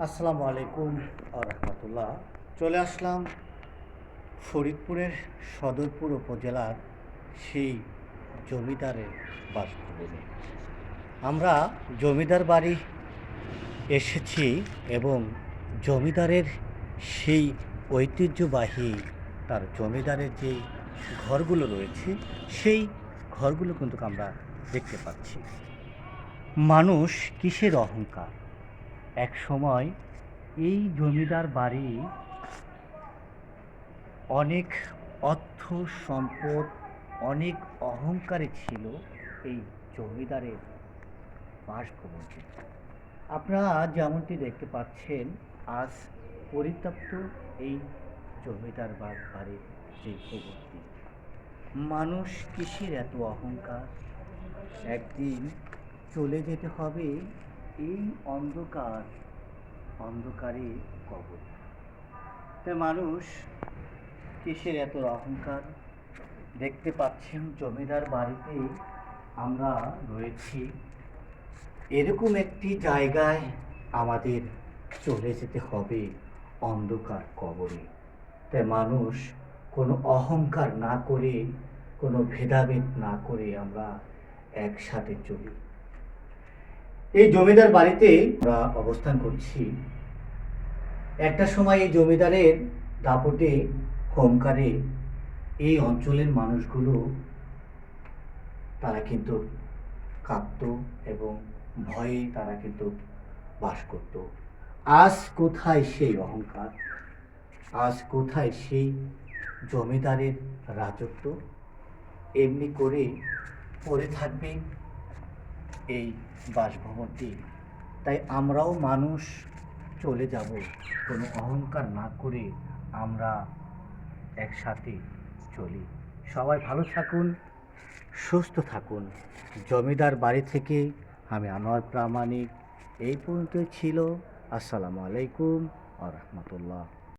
আসসালামু আলাইকুম রহমতুল্লাহ। চলে আসলাম ফরিদপুরের সদরপুর উপজেলার সেই জমিদারের বাসভবনে। আমরা জমিদার বাড়ি এসেছি এবং জমিদারের সেই ঐতিহ্যবাহী তার জমিদারের যে ঘরগুলো রয়েছে সেই ঘরগুলো কিন্তু আমরা দেখতে পাচ্ছি। মানুষ কিসের অহংকার! এক সময় এই জমিদার বাড়ি অনেক অর্থ সম্পদ, অনেক অহংকারে ছিল এই জমিদারের বাসভবনটি। আপনারা যেমনটি দেখতে পাচ্ছেন, আজ পরিত্যক্ত এই জমিদার বাড়ির যে ভবনটি। মানুষ কিসের এত অহংকার! একদিন চলে যেতে হবে এই অন্ধকারে কবর। তাই মানুষ কিসের এত অহংকার! দেখতে পাচ্ছেন জমিদার বাড়িতে আমরা রয়েছি। এরকম একটি জায়গায় আমাদের চলে যেতে হবে অন্ধকার কবরে। তাই মানুষ কোনো অহংকার না করে, কোনো ভেদাভেদ না করে আমরা একসাথে চলি। এই জমিদার বাড়িতে আমরা অবস্থান করছি। একটা সময় এই জমিদারের দাপটে, হুংকারে এই অঞ্চলের মানুষগুলো তারা কিন্তু কাঁপত এবং ভয়ে তারা কিন্তু বাস করত। আজ কোথায় সেই অহংকার? আজ কোথায় সেই জমিদারের রাজত্ব? এমনি করে পড়ে থাকবে এই বাসভবনটি। তাই আমরাও মানুষ চলে যাব, কোনো অহংকার না করে আমরা একসাথে চলি। সবাই ভালো থাকুন, সুস্থ থাকুন। জমিদার বাড়ি থেকে আমি আনোয়ার প্রামাণিক। এই পর্যন্ত ছিল। আসসালামু আলাইকুম রহমতুল্লাহ।